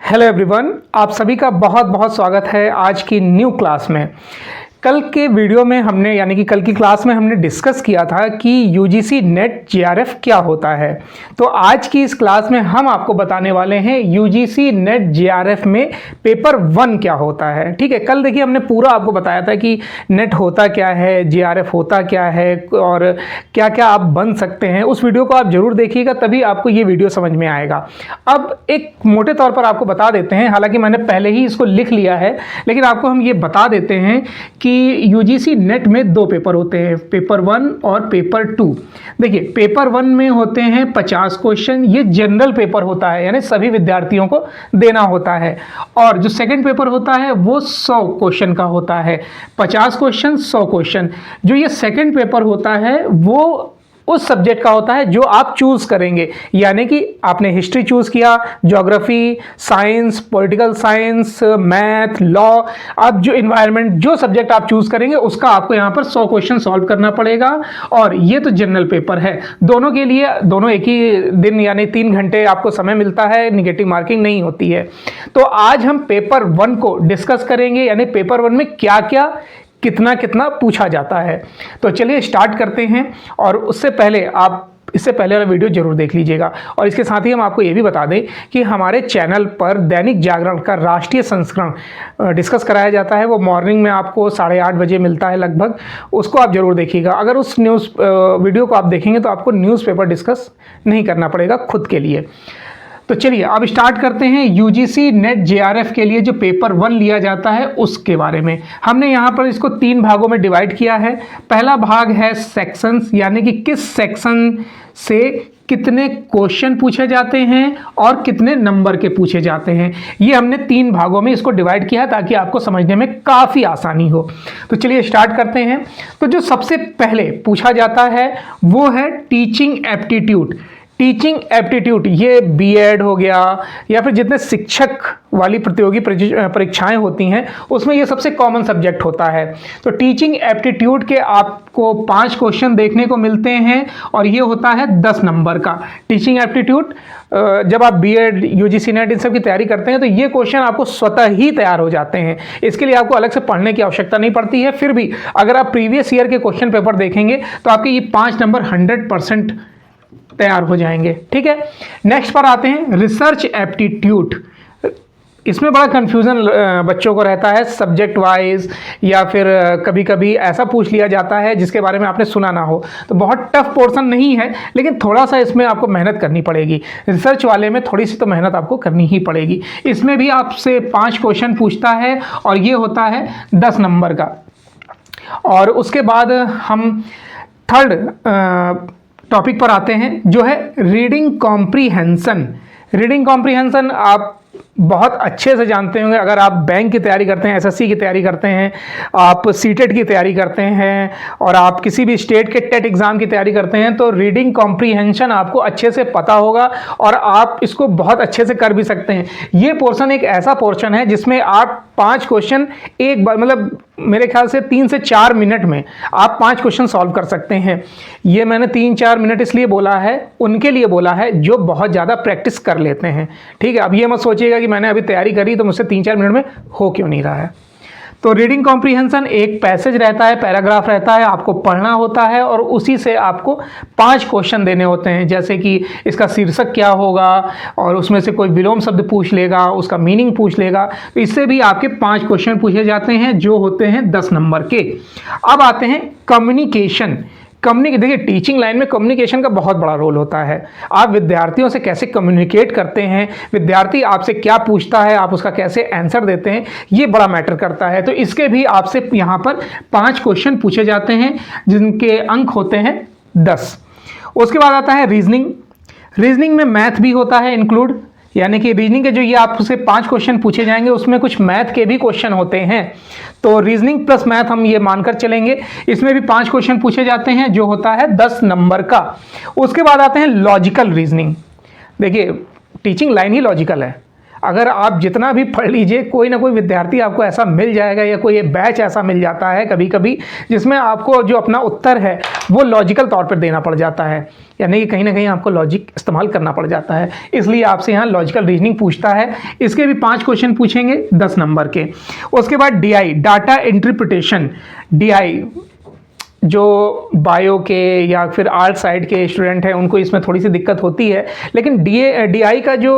Hello everyone, आप सभी का बहुत बहुत स्वागत है आज की न्यू क्लास में। कल के वीडियो में हमने यानी कि कल की क्लास में हमने डिस्कस किया था कि यूजीसी नेट जेआरएफ क्या होता है। तो आज की इस क्लास में हम आपको बताने वाले हैं यूजीसी नेट जेआरएफ में पेपर 1 क्या होता है। ठीक है, कल देखिए हमने पूरा आपको बताया था कि नेट होता क्या है, जेआरएफ होता क्या है और क्या क्या आप बन सकते हैं। उस वीडियो को आप जरूर देखिएगा, तभी आपको ये वीडियो समझ में आएगा। अब एक मोटे तौर पर आपको बता देते हैं, हालांकि मैंने पहले ही इसको लिख लिया है, लेकिन आपको हम ये बता देते हैं कि यूजीसी नेट में दो पेपर होते हैं, पेपर 1 और पेपर 2। देखिए, पेपर 1 में होते हैं 50 क्वेश्चन, ये जनरल पेपर होता है, यानी सभी विद्यार्थियों को देना होता है। और जो सेकंड पेपर होता है वो 100 क्वेश्चन का होता है, 50 क्वेश्चन 100 क्वेश्चन। जो ये सेकंड पेपर होता है वो उस सब्जेक्ट का होता है जो आप चूज करेंगे, यानी कि आपने हिस्ट्री चूज किया, geography, science, political science, math, law, अब जो इन्वायरमेंट, जो सब्जेक्ट आप चूज करेंगे उसका आपको यहाँ पर 100 क्वेश्चन सॉल्व करना पड़ेगा। और ये तो जनरल पेपर है, दोनों के लिए दोनों एक ही दिन यानी 3 घंटे आपको समय मिलता है, निगेटिव मार्किंग नहीं होती है। तो आज हम पेपर 1 को डिस्कस करेंगे, यानी पेपर 1 में क्या क्या कितना कितना पूछा जाता है। तो चलिए स्टार्ट करते हैं। और उससे पहले आप इससे पहले वाला वीडियो जरूर देख लीजिएगा। और इसके साथ ही हम आपको ये भी बता दें कि हमारे चैनल पर दैनिक जागरण का राष्ट्रीय संस्करण डिस्कस कराया जाता है। वो मॉर्निंग में आपको 8:30 बजे मिलता है लगभग, उसको आप जरूर देखिएगा। अगर उस वीडियो को आप देखेंगे तो आपको न्यूज़पेपर डिस्कस नहीं करना पड़ेगा खुद के लिए। तो चलिए अब स्टार्ट करते हैं यूजीसी नेट जेआरएफ के लिए जो पेपर 1 लिया जाता है उसके बारे में। हमने यहाँ पर इसको 3 भागों में डिवाइड किया है। पहला भाग है सेक्शंस, यानी कि किस सेक्शन से कितने क्वेश्चन पूछे जाते हैं और कितने नंबर के पूछे जाते हैं। ये हमने 3 भागों में इसको डिवाइड किया ताकि आपको समझने में काफ़ी आसानी हो। तो चलिए स्टार्ट करते हैं। तो जो सबसे पहले पूछा जाता है वो है टीचिंग एप्टीट्यूड। टीचिंग एप्टीट्यूड ये बीएड हो गया या फिर जितने शिक्षक वाली प्रतियोगी परीक्षाएं होती हैं उसमें ये सबसे कॉमन सब्जेक्ट होता है। तो टीचिंग एप्टीट्यूड के आपको 5 क्वेश्चन देखने को मिलते हैं और ये होता है 10 नंबर का। टीचिंग एप्टीट्यूड जब आप बीएड, यूजीसी नेट इन सब की तैयारी करते हैं तो ये क्वेश्चन आपको स्वतः ही तैयार हो जाते हैं, इसके लिए आपको अलग से पढ़ने की आवश्यकता नहीं पड़ती है। फिर भी अगर आप प्रीवियस ईयर के क्वेश्चन पेपर देखेंगे तो आपके ये 5 नंबर 100% तैयार हो जाएंगे। ठीक है, नेक्स्ट पर आते हैं रिसर्च एप्टीट्यूड। इसमें बड़ा कंफ्यूजन बच्चों को रहता है सब्जेक्ट वाइज, या फिर कभी कभी ऐसा पूछ लिया जाता है जिसके बारे में आपने सुना ना हो। तो बहुत टफ पोर्शन नहीं है, लेकिन थोड़ा सा इसमें आपको मेहनत करनी पड़ेगी। रिसर्च वाले में थोड़ी सी तो मेहनत आपको करनी ही पड़ेगी। इसमें भी आपसे 5 क्वेश्चन पूछता है और ये होता है 10 नंबर का। और उसके बाद हम थर्ड टॉपिक पर आते हैं जो है रीडिंग कॉम्प्रीहेंशन। रीडिंग कॉम्प्रीहेंशन आप बहुत अच्छे से जानते होंगे। अगर आप बैंक की तैयारी करते हैं, एसएससी की तैयारी करते हैं, आप सीटेट की तैयारी करते हैं और आप किसी भी स्टेट के टेट एग्जाम की तैयारी करते हैं तो रीडिंग कॉम्प्रीहेंशन आपको अच्छे से पता होगा और आप इसको बहुत अच्छे से कर भी सकते हैं। ये पोर्शन एक ऐसा पोर्शन है जिसमें आप 5 क्वेश्चन एक बार, मतलब मेरे ख्याल से 3 से 4 मिनट में आप 5 क्वेश्चन सॉल्व कर सकते हैं। ये मैंने 3-4 मिनट इसलिए बोला है, उनके लिए बोला है जो बहुत ज़्यादा प्रैक्टिस कर लेते हैं। ठीक है, अब ये मत सोचिएगा कि मैंने अभी तैयारी करी तो मुझसे 3-4 मिनट में हो क्यों नहीं रहा है। तो रीडिंग कॉम्प्रीहेंशन एक पैसेज रहता है, पैराग्राफ रहता है, आपको पढ़ना होता है और उसी से आपको 5 क्वेश्चन देने होते हैं, जैसे कि इसका शीर्षक क्या होगा और उसमें से कोई विलोम शब्द पूछ लेगा, उसका मीनिंग पूछ लेगा। तो इससे भी आपके 5 क्वेश्चन पूछे जाते हैं जो होते हैं 10 नंबर के। अब आते हैं कम्युनिकेशन। देखिए, टीचिंग लाइन में कम्युनिकेशन का बहुत बड़ा रोल होता है। आप विद्यार्थियों से कैसे कम्युनिकेट करते हैं, विद्यार्थी आपसे क्या पूछता है, आप उसका कैसे आंसर देते हैं, ये बड़ा मैटर करता है। तो इसके भी आपसे यहाँ पर 5 क्वेश्चन पूछे जाते हैं जिनके अंक होते हैं 10। उसके बाद आता है रीजनिंग। रीजनिंग में मैथ भी होता है इंक्लूड, यानी कि रीजनिंग के जो ये आपसे 5 क्वेश्चन पूछे जाएंगे उसमें कुछ मैथ के भी क्वेश्चन होते हैं। तो रीजनिंग प्लस मैथ हम ये मानकर चलेंगे। इसमें भी 5 क्वेश्चन पूछे जाते हैं जो होता है 10 नंबर का। उसके बाद आते हैं लॉजिकल रीजनिंग। देखिए, टीचिंग लाइन ही लॉजिकल है। अगर आप जितना भी पढ़ लीजिए, कोई ना कोई विद्यार्थी आपको ऐसा मिल जाएगा या कोई बैच ऐसा मिल जाता है कभी कभी जिसमें आपको जो अपना उत्तर है वो लॉजिकल तौर पर देना पड़ जाता है, यानी कि कहीं ना कहीं आपको लॉजिक इस्तेमाल करना पड़ जाता है। इसलिए आपसे यहाँ लॉजिकल रीजनिंग पूछता है। इसके भी 5 क्वेश्चन पूछेंगे 10 नंबर के। उसके बाद DI, डाटा इंटरप्रिटेशन। DI जो बायो के या फिर आर्ट साइड के स्टूडेंट हैं उनको इसमें थोड़ी सी दिक्कत होती है, लेकिन DI का जो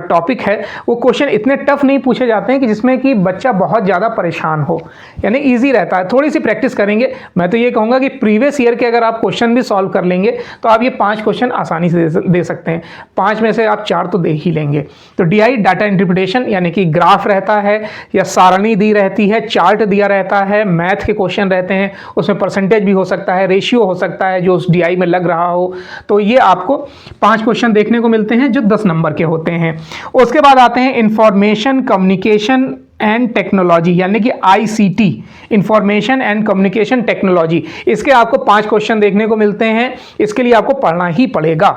टॉपिक है वो क्वेश्चन इतने टफ नहीं पूछे जाते हैं कि जिसमें कि बच्चा बहुत ज़्यादा परेशान हो, यानी इजी रहता है। थोड़ी सी प्रैक्टिस करेंगे, मैं तो ये कहूँगा कि प्रीवियस ईयर के अगर आप क्वेश्चन भी सॉल्व कर लेंगे तो आप ये 5 क्वेश्चन आसानी से दे सकते हैं। 5 में से आप 4 तो दे ही लेंगे। तो DI डाटा इंटरप्रिटेशन, यानी कि ग्राफ रहता है या सारणी दी रहती है, चार्ट दिया रहता है, मैथ के क्वेश्चन रहते हैं, उसमें परसेंटेज भी हो सकता है, रेशियो हो सकता है जो उस DI में लग रहा हो। तो ये आपको 5 क्वेश्चन देखने को मिलते हैं जो 10 नंबर के होते हैं। उसके बाद आते हैं इंफॉर्मेशन कम्युनिकेशन एंड टेक्नोलॉजी, यानी कि ICT, information and communication technology. इसके आपको 5 क्वेश्चन देखने को मिलते हैं। इसके लिए आपको पढ़ना ही पड़ेगा,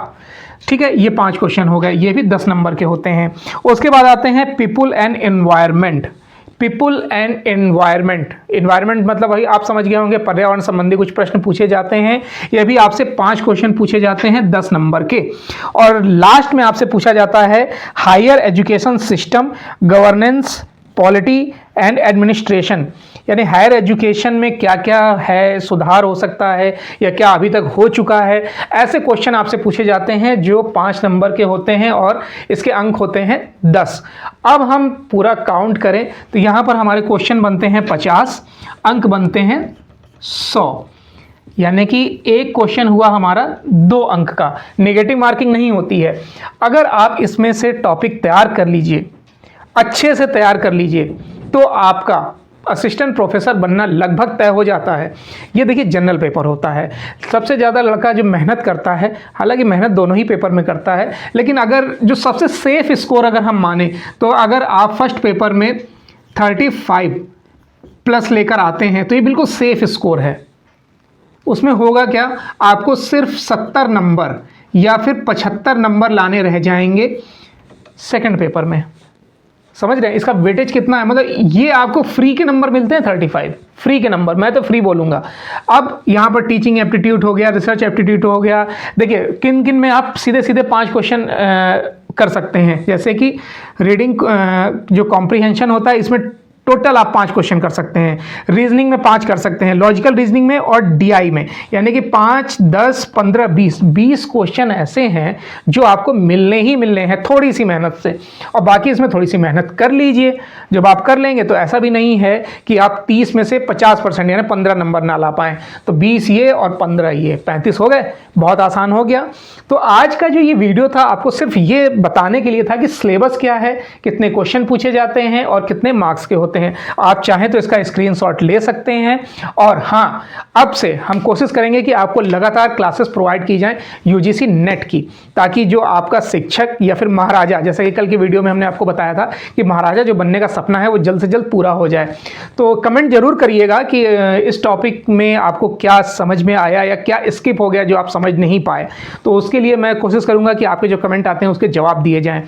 ठीक है। ये 5 क्वेश्चन हो गए, ये भी 10 नंबर के होते हैं। उसके बाद आते हैं people and environment. People and environment, environment मतलब वही आप समझ गए होंगे, पर्यावरण संबंधी कुछ प्रश्न पूछे जाते हैं। यह भी आपसे 5 क्वेश्चन पूछे जाते हैं 10 नंबर के। और लास्ट में आपसे पूछा जाता है higher education system, governance, polity and administration, यानी हायर एजुकेशन में क्या क्या है, सुधार हो सकता है या क्या अभी तक हो चुका है। ऐसे क्वेश्चन आपसे पूछे जाते हैं जो 5 नंबर के होते हैं और इसके अंक होते हैं 10। अब हम पूरा काउंट करें तो यहाँ पर हमारे क्वेश्चन बनते हैं 50, अंक बनते हैं 100, यानी कि एक क्वेश्चन हुआ हमारा 2 अंक का। नेगेटिव मार्किंग नहीं होती है। अगर आप इसमें से टॉपिक तैयार कर लीजिए, अच्छे से तैयार कर लीजिए, तो आपका असिस्टेंट प्रोफेसर बनना लगभग तय हो जाता है। ये देखिए जनरल पेपर होता है, सबसे ज़्यादा लड़का जो मेहनत करता है, हालांकि मेहनत दोनों ही पेपर में करता है, लेकिन अगर जो सबसे सेफ स्कोर अगर हम माने तो अगर आप फर्स्ट पेपर में 35 प्लस लेकर आते हैं तो ये बिल्कुल सेफ स्कोर है। उसमें होगा क्या, आपको सिर्फ 70 नंबर या फिर 75 नंबर लाने रह जाएंगे सेकेंड पेपर में। समझ रहे हैं इसका वेटेज कितना है, मतलब ये आपको फ्री के नंबर मिलते हैं 35 फ्री के नंबर, मैं तो फ्री बोलूँगा। अब यहाँ पर टीचिंग एप्टीट्यूड हो गया, रिसर्च एप्टीट्यूड हो गया। देखिए किन किन में आप सीधे सीधे 5 क्वेश्चन कर सकते हैं, जैसे कि रीडिंग जो कॉम्प्रीहेंशन होता है इसमें टोटल आप 5 क्वेश्चन कर सकते हैं, रीजनिंग में 5 कर सकते हैं, लॉजिकल रीजनिंग में और DI में, यानी कि 5, 10, 15, 20 क्वेश्चन ऐसे हैं जो आपको मिलने ही मिलने हैं थोड़ी सी मेहनत से। और बाकी इसमें थोड़ी सी मेहनत कर लीजिए। जब आप कर लेंगे तो ऐसा भी नहीं है कि आप 30 में से 50% यानी 15 नंबर ना ला पाएँ, तो 20 ये और 15 ये 35 हो गए, बहुत आसान हो गया। तो आज का जो ये वीडियो था आपको सिर्फ ये बताने के लिए था कि सिलेबस क्या है, कितने क्वेश्चन पूछे जाते हैं और कितने मार्क्स के होते हैं। आप चाहें तो इसका स्क्रीनशॉट ले सकते हैं। और हाँ, अब से हम कोशिश करेंगे कि आपको लगातार क्लासेस प्रोवाइड की जाएं UGC नेट की, ताकि जो आपका शिक्षक या फिर महाराजा, जैसे कि कल की वीडियो में हमने आपको बताया था कि महाराजा जो बनने का सपना है वो जल्द से जल्द पूरा हो जाए। तो कमेंट जरूर करिएगा कि इस टॉपिक में आपको क्या समझ में आया या क्या स्किप हो गया जो आप समझ नहीं पाए। तो उसके लिए मैं कोशिश करूंगा कि आपके जो कमेंट आते हैं उसके जवाब दिए जाएं।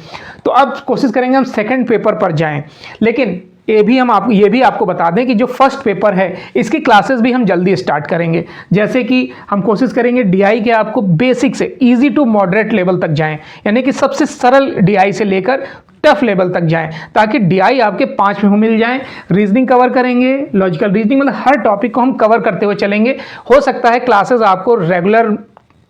तो अब कोशिश करेंगे हम सेकंड पेपर पर जाएं, लेकिन ये भी आपको बता दें कि जो फर्स्ट पेपर है इसकी क्लासेस भी हम जल्दी स्टार्ट करेंगे। जैसे कि हम कोशिश करेंगे DI के आपको बेसिक से इजी टू मॉडरेट लेवल तक जाएं, यानी कि सबसे सरल DI से लेकर टफ लेवल तक जाएं, ताकि DI आपके 5 में मिल जाएं। रीजनिंग कवर करेंगे, लॉजिकल रीजनिंग, मतलब हर टॉपिक को हम कवर करते हुए चलेंगे। हो सकता है क्लासेस आपको रेगुलर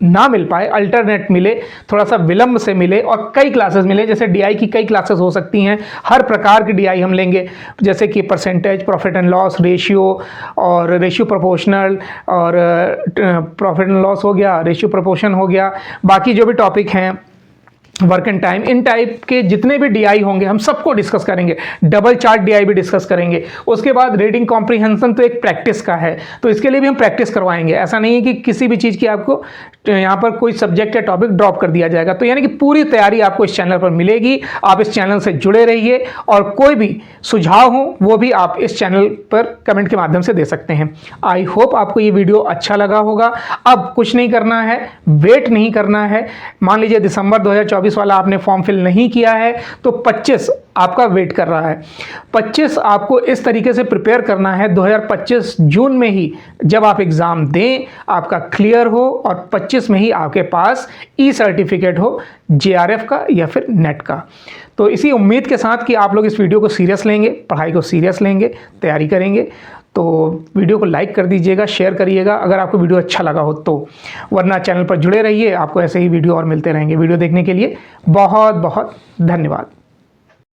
ना मिल पाए, अल्टरनेट मिले, थोड़ा सा विलंब से मिले और कई क्लासेस मिले। जैसे DI की कई क्लासेस हो सकती हैं, हर प्रकार की DI हम लेंगे, जैसे कि percentage, profit and loss, ratio और रेशियो प्रोपोर्शनल, और प्रॉफिट एंड लॉस हो गया, रेशियो प्रोपोर्शन हो गया, बाकी जो भी टॉपिक हैं, work and time, in type के जितने भी DI होंगे हम सबको डिस्कस करेंगे। डबल चार्ट DI भी डिस्कस करेंगे। उसके बाद रीडिंग कॉम्प्रीहेंशन तो एक प्रैक्टिस का है, तो इसके लिए भी हम प्रैक्टिस करवाएंगे। ऐसा नहीं है कि किसी भी चीज़ की आपको यहाँ पर कोई सब्जेक्ट या टॉपिक ड्रॉप कर दिया जाएगा। तो यानी कि पूरी तैयारी आपको इस चैनल पर मिलेगी। आप इस चैनल से जुड़े रहिए और कोई भी सुझाव हो वो भी आप इस चैनल पर कमेंट के माध्यम से दे सकते हैं। आई होप आपको ये वीडियो अच्छा लगा होगा। अब कुछ नहीं करना है, वेट नहीं करना है। मान लीजिए दिसंबर 2024 वाला आपने फॉर्म फिल नहीं किया है तो 25 आपका वेट कर रहा है। 25 आपको इस तरीके से प्रिपेयर करना है 2025 जून में ही जब आप एग्ज़ाम दें आपका क्लियर हो और 25 में ही आपके पास ई सर्टिफिकेट हो जेआरएफ का या फिर नेट का। तो इसी उम्मीद के साथ कि आप लोग इस वीडियो को सीरियस लेंगे, पढ़ाई को सीरियस लेंगे, तैयारी करेंगे, तो वीडियो को लाइक कर दीजिएगा, शेयर करिएगा अगर आपको वीडियो अच्छा लगा हो तो, वरना चैनल पर जुड़े रहिए, आपको ऐसे ही वीडियो और मिलते रहेंगे। वीडियो देखने के लिए बहुत बहुत धन्यवाद।